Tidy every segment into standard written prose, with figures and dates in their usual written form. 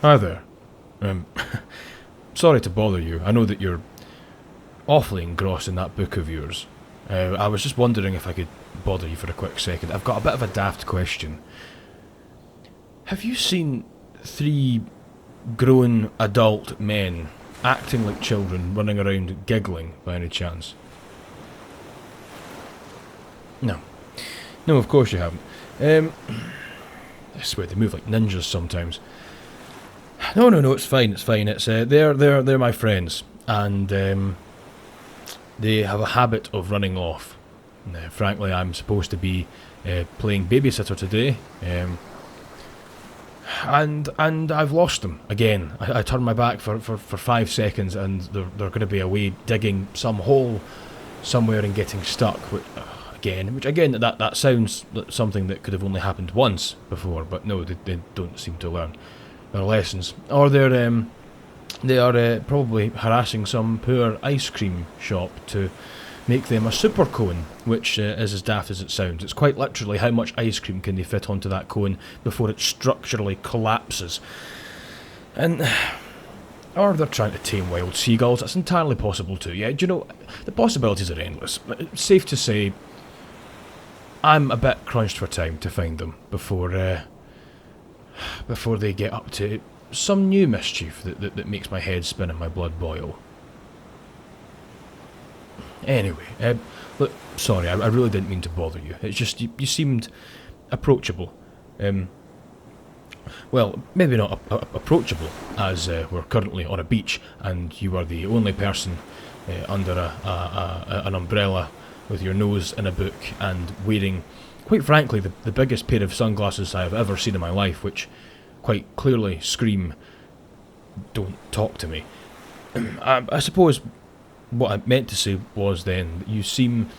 Hi there. Um, sorry to bother you. I know that you're awfully engrossed in that book of yours. I was just wondering if I could bother you for a quick second. I've got a bit of a daft question. Have you seen three grown adult men acting like children running around giggling by any chance? No. No, of course you haven't. I swear they move like ninjas sometimes. No, it's fine, It's they're my friends, and they have a habit of running off. Frankly, I'm supposed to be playing babysitter today, and I've lost them again. I turned my back for 5 seconds, and they're going to be away digging some hole somewhere and getting stuck. Which again, that sounds like something that could have only happened once before, but no, they don't seem to learn their lessons, or they are probably harassing some poor ice cream shop to make them a super cone, which is as daft as it sounds. It's quite literally how much ice cream can they fit onto that cone before it structurally collapses. And or they're trying to tame wild seagulls. That's entirely possible too. Yeah, do you know, the possibilities are endless. It's safe to say I'm a bit crunched for time to find them before they get up to some new mischief that makes my head spin and my blood boil. Anyway, look, sorry, I really didn't mean to bother you. It's just you seemed approachable. Well, maybe not approachable, as we're currently on a beach and you are the only person under an umbrella with your nose in a book and wearing, quite frankly, the biggest pair of sunglasses I have ever seen in my life, which quite clearly scream, "Don't talk to me." I suppose what I meant to say was then that you seem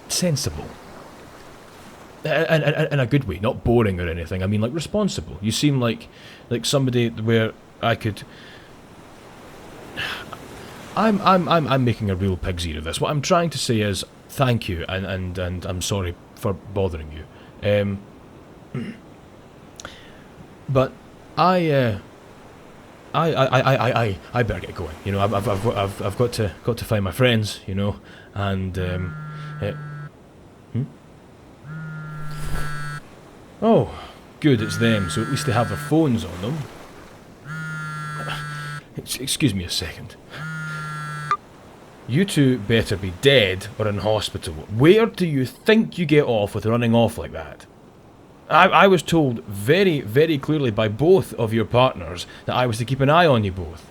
sensible. In a good way, not boring or anything. I mean, like, responsible. You seem like somebody where I could. I'm making a real pig's ear of this. What I'm trying to say is thank you, and I'm sorry for bothering you. But I better get going. You know, I've got to find my friends. You know, and Oh, good, it's them. So at least they have their phones on them. Excuse me a second. You two better be dead or in hospital. Where do you think you get off with running off like that? I was told very, very clearly by both of your partners that I was to keep an eye on you both.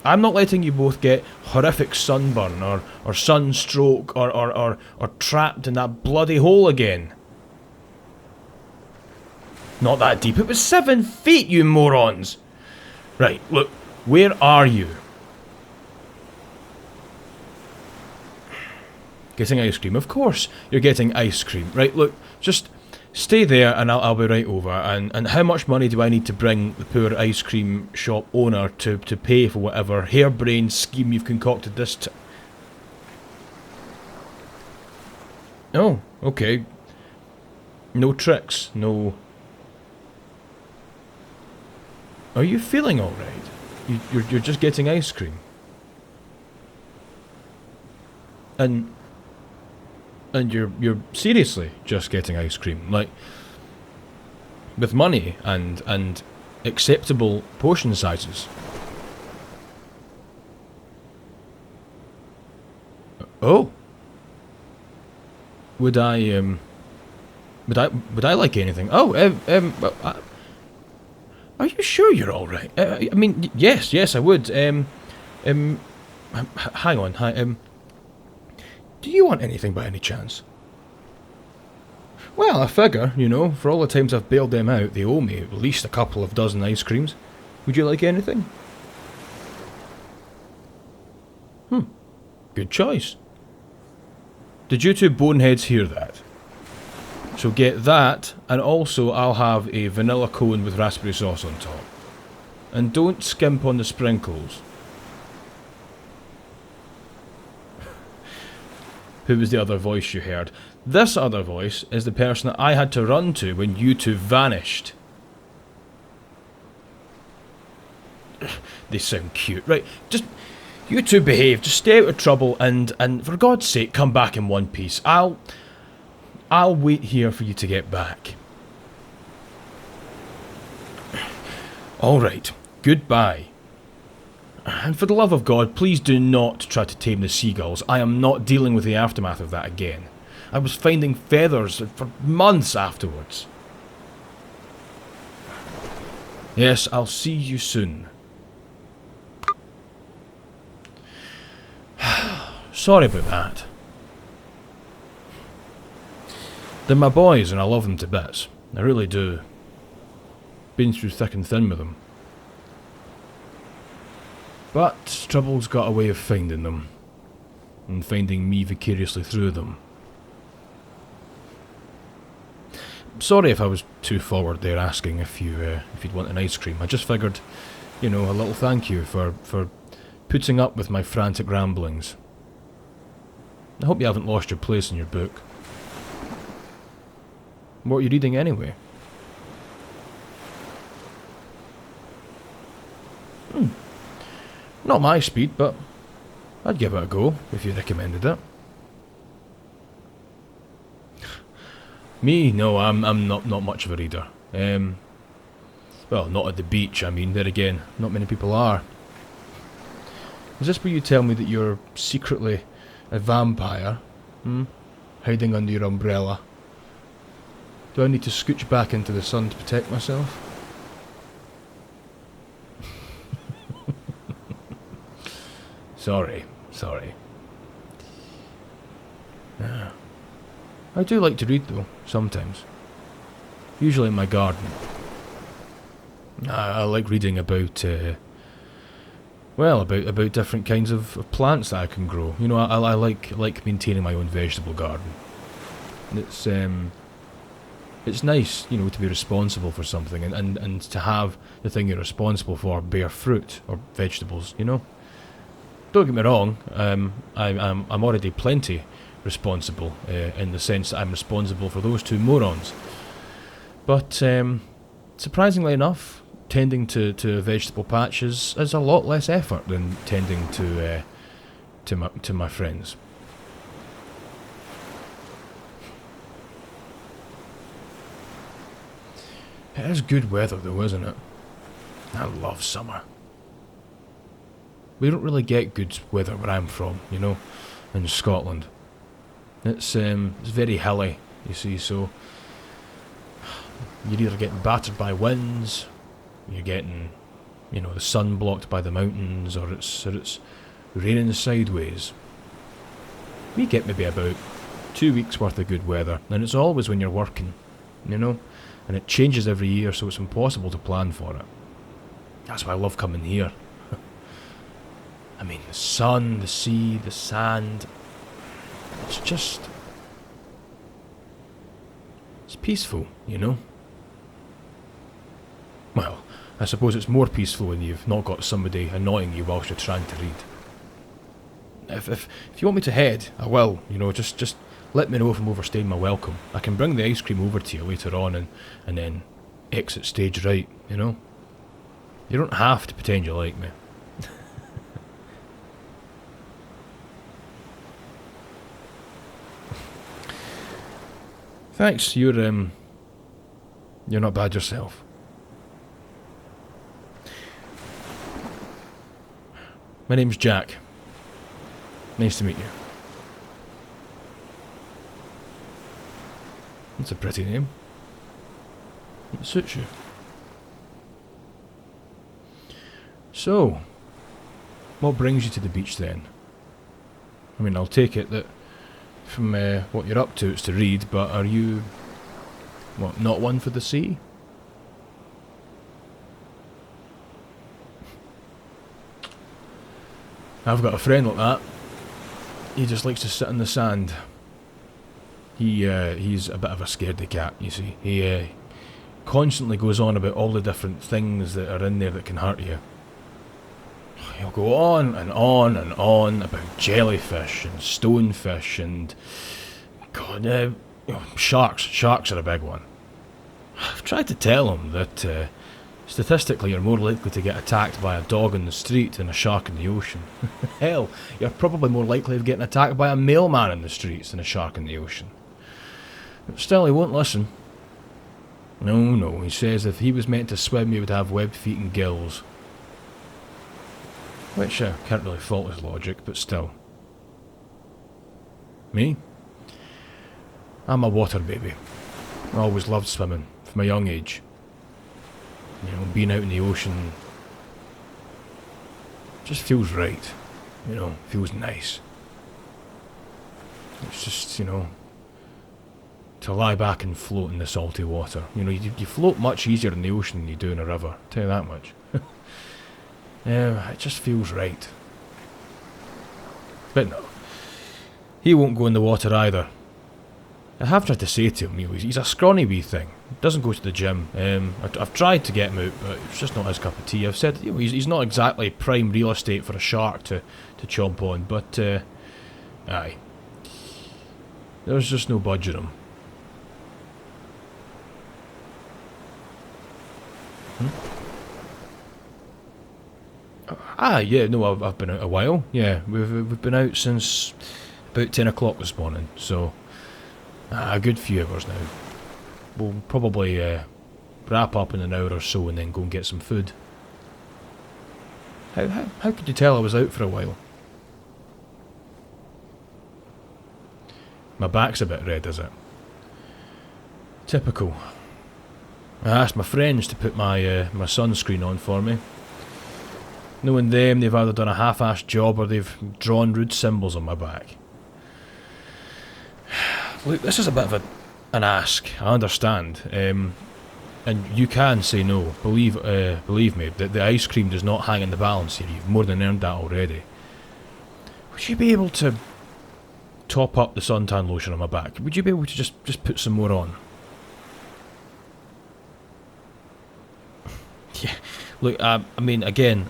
I'm not letting you both get horrific sunburn or sunstroke or trapped in that bloody hole again. Not that deep. It was 7 feet, you morons! Right, look, where are you? Getting ice cream. Of course you're getting ice cream. Right, look, just stay there and I'll be right over. And how much money do I need to bring the poor ice cream shop owner to pay for whatever harebrained scheme you've concocted this Oh, okay. No tricks, no... Are you feeling alright? You're just getting ice cream. And you're seriously just getting ice cream, like with money and acceptable portion sizes. Oh. Would I like anything? Oh, are you sure you're all right? I mean, yes, I would. Hang on, hi. Do you want anything by any chance? Well, I figure, you know, for all the times I've bailed them out, they owe me at least a couple of dozen ice creams. Would you like anything? Good choice. Did you two boneheads hear that? So get that, and also I'll have a vanilla cone with raspberry sauce on top. And don't skimp on the sprinkles. Who was the other voice you heard? This other voice is the person that I had to run to when you two vanished. They sound cute. Right, just... You two behave, just stay out of trouble, and for God's sake, come back in one piece. I'll wait here for you to get back. Alright, goodbye. And for the love of God, please do not try to tame the seagulls. I am not dealing with the aftermath of that again. I was finding feathers for months afterwards. Yes, I'll see you soon. Sorry about that. They're my boys and I love them to bits. I really do. Been through thick and thin with them. But trouble's got a way of finding them. And finding me vicariously through them. Sorry if I was too forward there asking if you'd want an ice cream. I just figured, you know, a little thank you for putting up with my frantic ramblings. I hope you haven't lost your place in your book. What are you reading anyway? Not my speed, but I'd give it a go if you recommended it. Me? No, I'm not much of a reader. Well, not at the beach, I mean. There again, not many people are. Is this where you tell me that you're secretly a vampire? Hiding under your umbrella? Do I need to scooch back into the sun to protect myself? Sorry. I do like to read though, sometimes. Usually in my garden. I like reading about, well, about different kinds of plants that I can grow. You know, I like maintaining my own vegetable garden. It's nice, you know, to be responsible for something and to have the thing you're responsible for bear fruit or vegetables, you know. Don't get me wrong, I'm already plenty responsible in the sense that I'm responsible for those two morons. But surprisingly enough, tending to a vegetable patch is a lot less effort than tending to my friends. It is good weather though, isn't it? I love summer. We don't really get good weather where I'm from, you know, in Scotland. It's very hilly, you see, so you're either getting battered by winds, you're getting, you know, the sun blocked by the mountains, or it's raining sideways. We get maybe about 2 weeks worth of good weather, and it's always when you're working, you know, and it changes every year, so it's impossible to plan for it. That's why I love coming here. I mean, the sun, the sea, the sand, it's peaceful, you know? Well, I suppose it's more peaceful when you've not got somebody annoying you whilst you're trying to read. If you want me to head, I will, you know, just let me know if I'm overstaying my welcome. I can bring the ice cream over to you later on and then exit stage right, you know? You don't have to pretend you like me. Thanks, you're not bad yourself. My name's Jack. Nice to meet you. That's a pretty name. It suits you. So, what brings you to the beach then? I mean, I'll take it that from what you're up to it's to read, but are you, what, not one for the sea? I've got a friend like that. He just likes to sit in the sand. He's a bit of a scaredy cat, you see. He constantly goes on about all the different things that are in there that can hurt you. He'll go on and on and on about jellyfish and stonefish and, God, you know, sharks. Sharks are a big one. I've tried to tell him that Statistically, you're more likely to get attacked by a dog in the street than a shark in the ocean. Hell, you're probably more likely of getting attacked by a mailman in the streets than a shark in the ocean. But still, he won't listen. No, he says if he was meant to swim, he would have webbed feet and gills. Which I can't really fault his logic, but still. Me? I'm a water baby. I always loved swimming, from a young age. You know, being out in the ocean just feels right. You know, feels nice. It's just, you know, to lie back and float in the salty water. You know, you float much easier in the ocean than you do in a river, I'll tell you that much. Yeah, it just feels right. But no, he won't go in the water either. I have tried to say to him, you know, he's a scrawny wee thing. Doesn't go to the gym. I've tried to get him out, but it's just not his cup of tea. I've said, you know, he's not exactly prime real estate for a shark to chomp on, but aye, there's just no budge in him. Yeah, no, I've been out a while. Yeah, we've been out since about 10 o'clock this morning, so a good few hours now. We'll probably wrap up in an hour or so and then go and get some food. How could you tell I was out for a while? My back's a bit red, is it? Typical. I asked my friends to put my sunscreen on for me. Knowing them, they've either done a half-assed job or they've drawn rude symbols on my back. Look, this is a bit of an ask, I understand. And you can say no, believe me, the ice cream does not hang in the balance here, you've more than earned that already. Would you be able to top up the suntan lotion on my back? Would you be able to just put some more on? Yeah, look, I mean, again,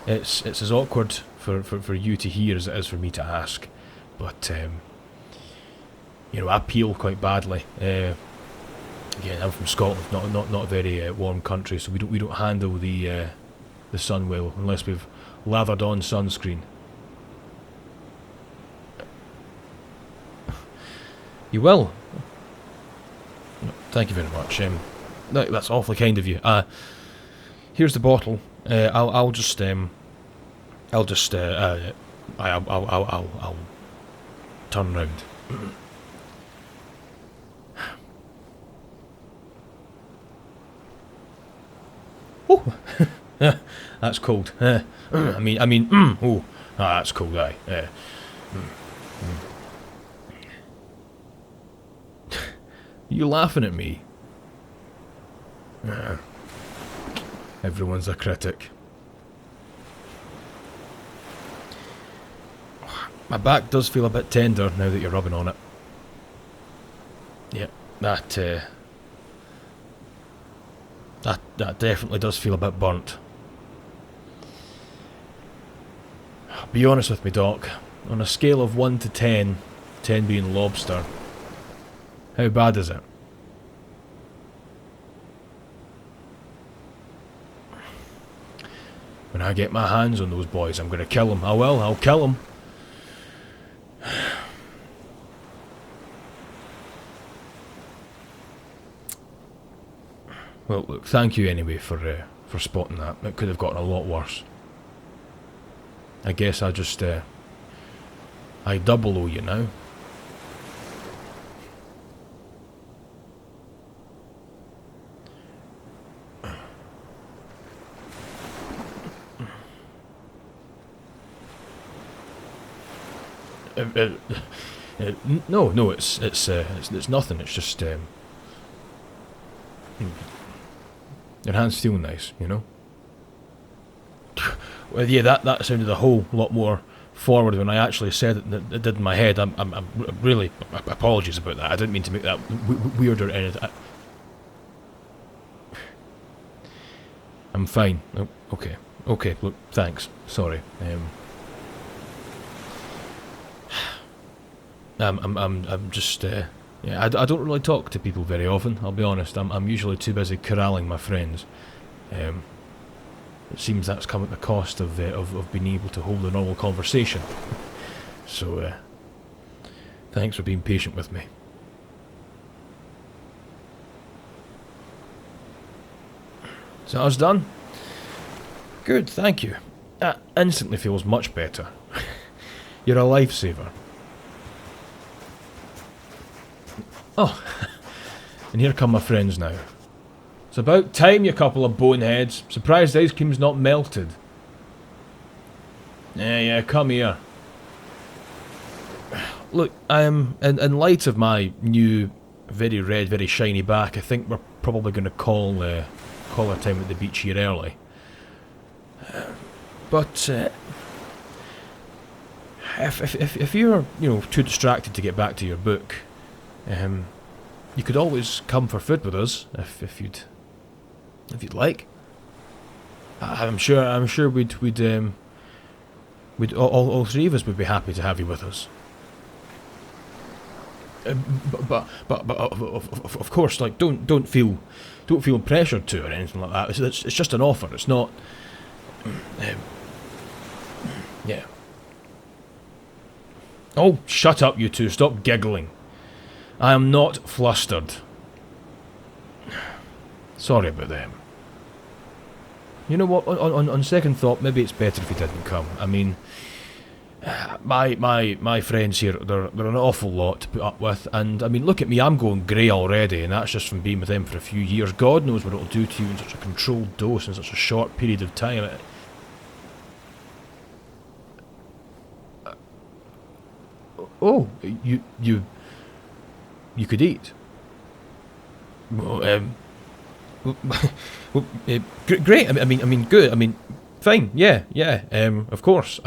it's as awkward for you to hear as it is for me to ask, but you know, I peel quite badly. Again, I'm from Scotland, not a very warm country, so we don't handle the sun well unless we've lathered on sunscreen. You will. Thank you very much. That's awfully kind of you. Here's the bottle. I'll turn round. Oh, that's cold. Oh, that's cold. Aye. You laughing at me? Everyone's a critic. My back does feel a bit tender now that you're rubbing on it. Yeah, that definitely does feel a bit burnt. Be honest with me, Doc. On a scale of 1 to 10, 10 being lobster, how bad is it? When I get my hands on those boys, I'm gonna kill them. I will, I'll kill them. Well, look, thank you anyway for spotting that. It could have gotten a lot worse. I guess I just, I double owe you now. No, it's nothing. It's just your hands feel nice, you know. Well, yeah, that sounded a whole lot more forward when I actually said it did in my head. I'm really apologies about that. I didn't mean to make that weird or anything. I'm fine. Oh, okay. Look, thanks. Sorry. I'm just Yeah, I don't really talk to people very often, I'll be honest. I'm usually too busy corralling my friends. It seems that's come at the cost of being able to hold a normal conversation. So, thanks for being patient with me. So that was done? Good, thank you. That instantly feels much better. You're a lifesaver. Oh, and here come my friends now. It's about time, you couple of boneheads. Surprised ice cream's not melted. Yeah, come here. Look, in light of my new, very red, very shiny back, I think we're probably going to call our time at the beach here early. But if you're too distracted to get back to your book, you could always come for food with us if you'd like. I'm sure we'd all three of us would be happy to have you with us. But of course, like don't feel pressured to or anything like that. It's just an offer. It's not. Yeah. Oh, shut up, you two! Stop giggling. I am not flustered. Sorry about them. You know what? On second thought, maybe it's better if he didn't come. I mean, my friends here, they're an awful lot to put up with, and I mean, look at me, I'm going grey already, and that's just from being with them for a few years. God knows what it'll do to you in such a controlled dose in such a short period of time. Oh, you could eat. Well, great. I mean, good. I mean, fine. Yeah. Of course.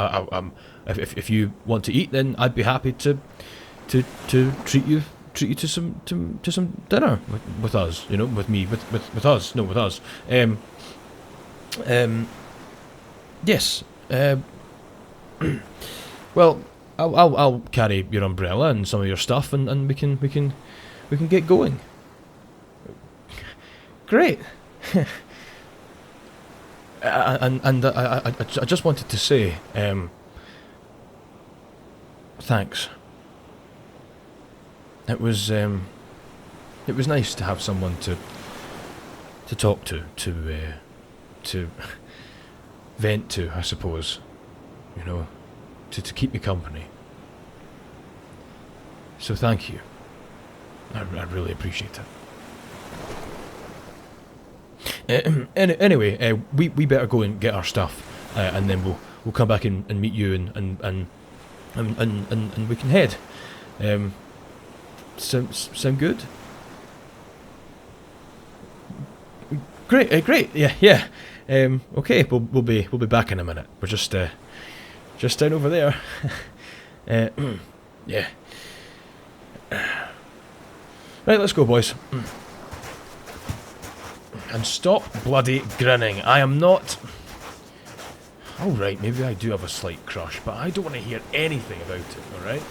If you want to eat, then I'd be happy to treat you to some dinner with us. You know, with me, with us. No, with us. Yes. Well, I'll carry your umbrella and some of your stuff, and we can get going. Great. and I just wanted to say, thanks. It was nice to have someone to talk to vent to, I suppose. You know, to keep me company. So thank you. I really appreciate it. Anyway, we better go and get our stuff, and then we'll come back and meet you and we can head. Sound good? Great. Yeah. Okay, we'll be back in a minute. We're just down over there. Yeah. Right, let's go, boys. And stop bloody grinning. I am not... Alright, maybe I do have a slight crush, but I don't want to hear anything about it, alright?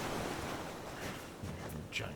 Giant.